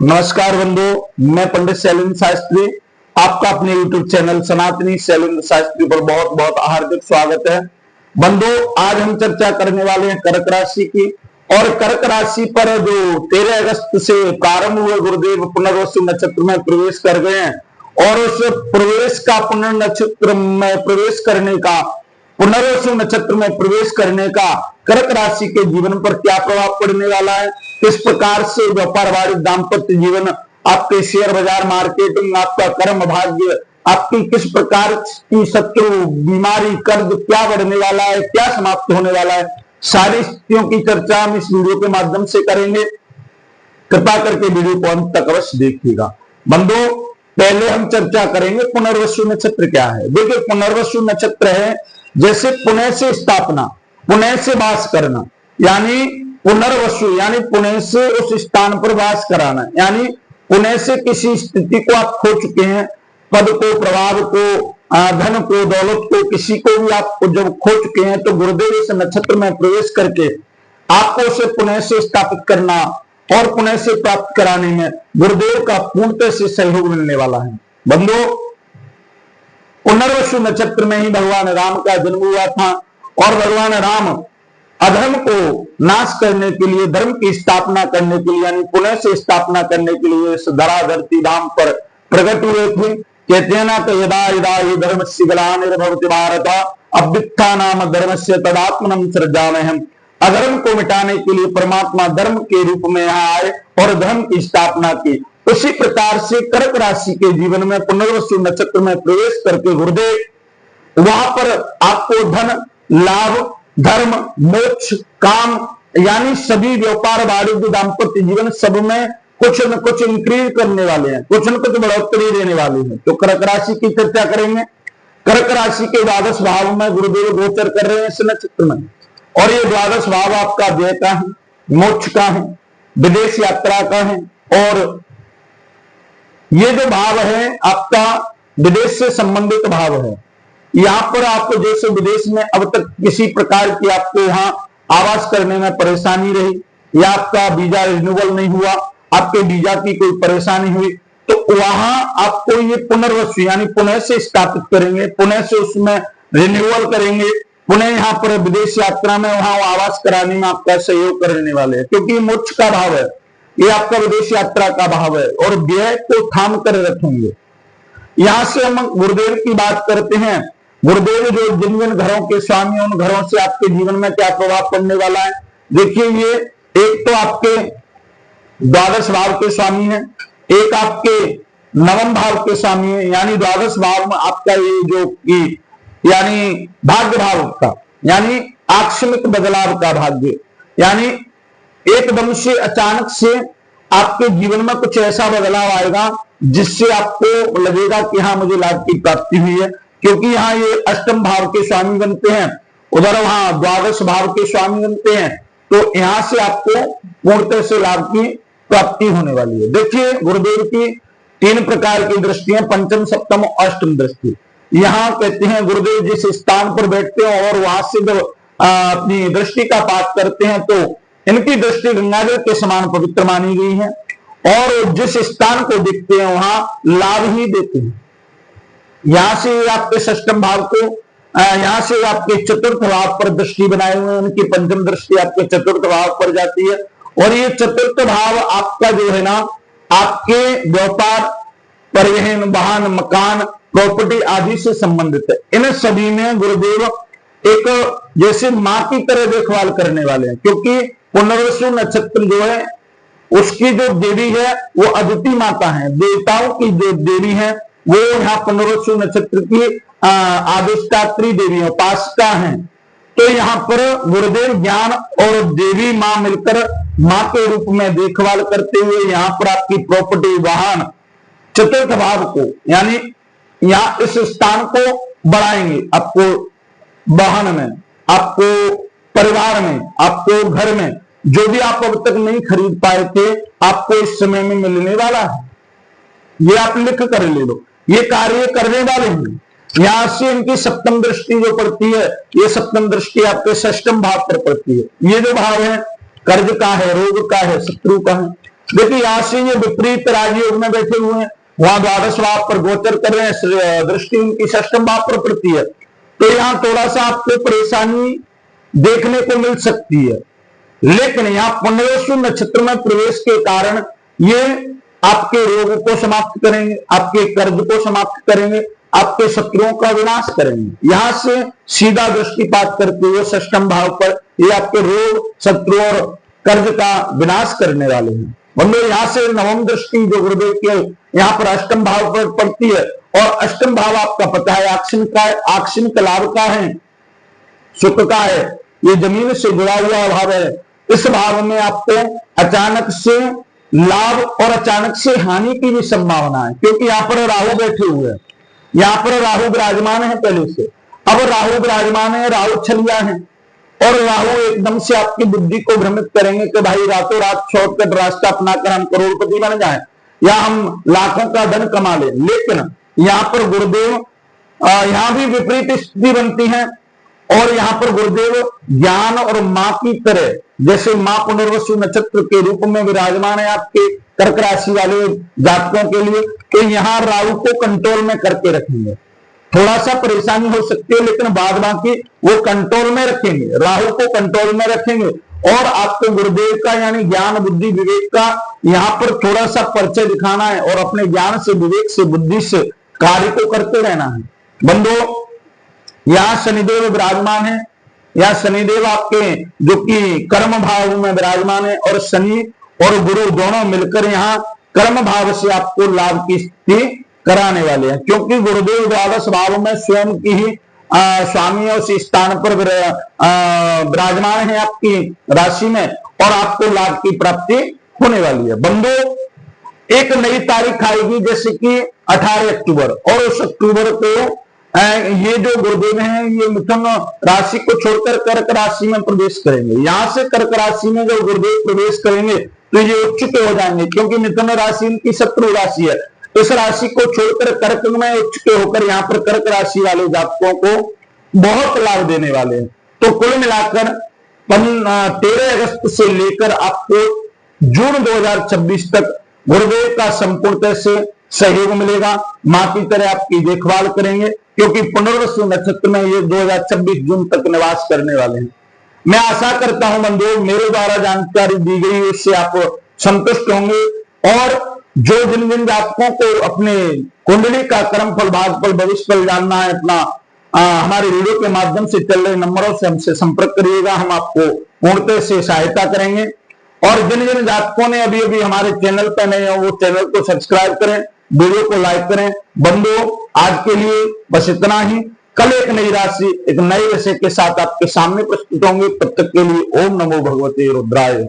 नमस्कार बंधु, मैं पंडित शैलेंद्र शास्त्री, आपका अपने YouTube चैनल सनातनी शैलेंद्र शास्त्री पर बहुत बहुत हार्दिक स्वागत है। बंधु, आज हम चर्चा करने वाले हैं कर्क राशि की। और कर्क राशि पर जो 13 अगस्त से प्रारंभ हुए गुरुदेव पुनर्वसु नक्षत्र में प्रवेश कर गए हैं और उस प्रवेश का पुनर्नक्षत्र में प्रवेश करने का पुनर्वसु नक्षत्र में प्रवेश करने का कर्क राशि के जीवन पर क्या प्रभाव पड़ने वाला है, किस प्रकार से व्यापार वाणिज्य दाम्पत्य जीवन, आपके शेयर बाजार मार्केटिंग, आपका कर्म भाग्य, आपकी किस प्रकार की शत्रु बीमारी कर्ज क्या बढ़ने वाला है, क्या समाप्त होने वाला है, सारी स्थितियों की चर्चा हम इस वीडियो के माध्यम से करेंगे। कृपा करके वीडियो को अंत तक अवश्य देखिएगा। बंधु, पहले हम चर्चा करेंगे पुनर्वसु नक्षत्र क्या है। देखिए, पुनर्वसु नक्षत्र है जैसे पुणे से स्थापना, पुणे से वास करना, यानी पुनर्वसु यानी पुणे से उस स्थान पर वास कराना, यानी पुणे से किसी स्थिति को आप खो चुके हैं, पद को, प्रभाव को, धन को, दौलत को, किसी को भी आप जब खो चुके हैं तो गुरुदेव इस नक्षत्र में प्रवेश करके आपको उसे पुणे से स्थापित करना और पुणे से प्राप्त कराने में गुरुदेव का पूर्णतः से सहयोग मिलने वाला है। बंधु, पुनर्वसु नक्षत्र में ही भगवान राम का जन्म हुआ था और भगवान राम अधर्म को नाश करने के लिए, धर्म की स्थापना करने के लिए, यानी पुणे से स्थापना करने के लिए इस धरा धरती धाम पर प्रकट हुए थे। कहते हैं ना, तो यदा यदा ही धर्म से ग्लानिर्भवति भारत अभ्युत्थान नाम धर्म से तदात्मनम सृजाम्यहम्। अधर्म को मिटाने के लिए परमात्मा धर्म के रूप में यहाँ आए और धर्म की स्थापना की। उसी प्रकार से कर्क राशि के जीवन में पुनर्वसु नक्षत्र में प्रवेश करके गुरुदेव वहां पर आपको धन, लाभ, धर्म, मोक्ष, काम, यानी सभी व्यापार वाणिज्य दाम्पत्य जीवन सब में कुछ न कुछ इंक्रीज करने वाले हैं, कुछ न कुछ बढ़ोतरी देने वाले हैं। तो कर्क राशि की चर्चा करेंगे। कर्क राशि के द्वादश भाव में गुरुदेव गोचर कर रहे हैं इस नक्षत्र में, और ये द्वादश भाव आपका व्यय का है, मोक्ष का है, विदेश यात्रा का है, और ये जो भाव है आपका विदेश से संबंधित भाव है। यहां पर आपको जैसे विदेश में अब तक किसी प्रकार की आपको यहां आवास करने में परेशानी रही, या आपका वीजा रिन्यूअल नहीं हुआ, आपके वीजा की कोई परेशानी हुई, तो वहां आपको ये पुनर्वसु यानी पुणे से स्थापित करेंगे, पुणे से उसमें रिन्यूअल करेंगे, पुणे यहाँ पर विदेश यात्रा में वहां आवास कराने में आपका सहयोग करने वाले हैं, क्योंकि ये मोक्ष का भाव है, ये आपका विदेश यात्रा का भाव है, और व्यय को थाम कर रखेंगे। यहां से हम गुरुदेव की बात करते हैं। गुरुदेव जो जिन जिन घरों के स्वामी, उन घरों से आपके जीवन में क्या प्रभाव पड़ने वाला है। देखिए, ये एक तो आपके द्वादश भाव के स्वामी है, एक आपके नवम भाव के स्वामी है, यानी द्वादश भाव में आपका ये जो कि यानी भाग्य भाव का, यानी आकस्मिक बदलाव का भाग्य, यानी एकदम से अचानक से आपके जीवन में कुछ ऐसा बदलाव आएगा जिससे आपको लगेगा कि हाँ, मुझे लाभ की प्राप्ति हुई है, क्योंकि यहाँ ये अष्टम भाव के स्वामी बनते हैं, उधर वहां द्वादश भाव के स्वामी बनते हैं, तो यहां से आपको पूर्णतः से लाभ की प्राप्ति होने वाली है। देखिए, गुरुदेव की 3 प्रकार की दृष्टियां, पंचम, सप्तम और अष्टम दृष्टि। यहाँ कहते हैं गुरुदेव जिस स्थान पर बैठते हैं और वहां से जब अपनी दृष्टि का पाठ करते हैं तो इनकी दृष्टि गंगाजल के समान पवित्र मानी गई है, और जिस स्थान को देखते हैं वहां लाभ ही देते हैं। यहां से आपके षष्टम भाव को, यहां से आपके चतुर्थ भाव पर दृष्टि बनाए हुए हैं, उनकी पंचम दृष्टि आपके चतुर्थ भाव पर जाती है, और ये चतुर्थ भाव आपका जो है ना, आपके व्यापार, परिवहन, वाहन, मकान, प्रॉपर्टी आदि से संबंधित है। इन सभी में गुरुदेव एक जैसे मां की तरह देखभाल करने वाले हैं, क्योंकि पुनर्वसु नक्षत्र जो है उसकी जो देवी है वो अदिति माता है, देवताओं की जो देवी है वो यहाँ पुनर्वसु नक्षत्र की आदिष्टात्री देवी है, उपासिका है। तो यहाँ पर गुरुदेव ज्ञान और देवी मां मिलकर मां के रूप में देखभाल करते हुए यहाँ पर आपकी प्रॉपर्टी, वाहन, चतुर्थ भाव को, यानी यहाँ इस स्थान को बढ़ाएंगे, आपको वाहन में, आपको परिवार में, आपको घर में, जो भी आप अब तक नहीं खरीद पाए थे आपको इस समय में मिलने वाला है। ये आप लिख कर ले लो, ये कार्य करने वाले हैं। यहां से इनकी सप्तम दृष्टि जो पड़ती है, ये सप्तम दृष्टि आपके षष्टम भाव पर पड़ती है। ये जो भाव है कर्ज का है, रोग का है, शत्रु का है, देखिए यहां से ये विपरीत राजयोग में बैठे हुए हैं, वहां द्वादश भाव पर गोचर कर रहे हैं, दृष्टि उनकी षष्ठम भाव पर पड़ती है, तो यहां थोड़ा सा आपको परेशानी देखने को मिल सकती है। लेकिन यहां पुनर्वसु नक्षत्र में प्रवेश के कारण ये आपके रोग को समाप्त करेंगे, आपके कर्ज को समाप्त करेंगे, आपके शत्रुओं का विनाश करेंगे। यहां से सीधा दृष्टिपात करते हुए षष्ठम भाव पर ये आपके रोग, शत्रु और कर्ज का विनाश करने वाले हैं। बंधु यहां से नवम दृष्टि जो गुरुदेव के यहाँ पर अष्टम भाव पर पड़ती है, और अष्टम भाव आपका पता है आक्षिण का, आक्षिण लाभ का है, सुख का है, ये जमीन से जुड़ा हुआ भाव है। इस भाव में आपको अचानक से लाभ और अचानक से हानि की भी संभावना है, क्योंकि यहाँ पर राहु बैठे हुए हैं, यहाँ पर राहु विराजमान है पहले से। अब राहु विराजमान है, राहु छलिया है, और राहु एकदम से आपकी बुद्धि को भ्रमित करेंगे कि भाई रातों रात शॉर्टकट रास्ता अपनाकर हम करोड़पति बन जाएं या हम लाखों का धन कमा लें। लेकिन यहाँ पर गुरुदेव यहाँ भी विपरीत स्थिति बनती है, और यहाँ पर गुरुदेव ज्ञान और मां की तरह, जैसे मां पुनर्वसु नक्षत्र के रूप में विराजमान है आपके कर्क राशि वाले जातकों के लिए, तो यहाँ राहु को कंट्रोल में करके रखेंगे। थोड़ा सा परेशानी हो सकती है, लेकिन बाद बाकी वो कंट्रोल में रखेंगे, राहु को कंट्रोल में रखेंगे, और आपको गुरुदेव का यानी ज्ञान बुद्धि विवेक का यहाँ पर थोड़ा सा परिचय दिखाना है, और अपने ज्ञान से, विवेक से, बुद्धि से कार्य को करते रहना है। बंधु यहाँ शनिदेव विराजमान है, या शनिदेव आपके जो कि कर्म भाव में विराजमान है, और शनि और गुरु दोनों मिलकर यहाँ कर्म भाव से आपको लाभ की स्थिति कराने वाले हैं, क्योंकि गुरुदेव द्वादश भाव में स्वयं की ही स्वामी उस स्थान पर विराजमान है आपकी राशि में, और आपको लाभ की प्राप्ति होने वाली है। बंधु एक नई तारीख आएगी, जैसे कि 18 अक्टूबर, और उस अक्टूबर को ये जो गुरुदेव हैं ये मिथुन राशि को छोड़कर कर्क राशि में प्रवेश करेंगे। यहां से कर्क राशि में जब गुरुदेव प्रवेश करेंगे तो ये उच्च के हो जाएंगे, क्योंकि मिथुन राशि इनकी शत्रु राशि है। इस राशि को छोड़कर कर्क में उच्च के होकर यहाँ पर कर्क राशि वाले जातकों को बहुत लाभ देने वाले हैं। तो कुल मिलाकर 13 अगस्त से लेकर आपको जून 2026 तक गुरुदेव का संपूर्णतः से सहयोग मिलेगा। मां की तरह आपकी देखभाल करेंगे, क्योंकि पुनर्वसु नक्षत्र में ये 2026 जून तक निवास करने वाले हैं। मैं आशा करता हूं बंधु मेरे द्वारा जानकारी दी गई इससे आप संतुष्ट होंगे, और जो जिन जिन जातकों को अपने कुंडली का कर्म फल, भाग्यफल, भविष्य फल जानना है, अपना हमारे वीडियो के माध्यम से चल रहे नंबरों से हमसे संपर्क करिएगा, हम आपको पूर्णतः से सहायता करेंगे। और जिन जिन जातकों ने अभी अभी हमारे चैनल पर नए हो वो चैनल को सब्सक्राइब करें, वीडियो को लाइक करें। बंधु आज के लिए बस इतना ही, कल एक नई राशि, एक नए विषय के साथ आपके सामने प्रस्तुत होंगे। तब तक के लिए ओम नमो भगवते रुद्राय।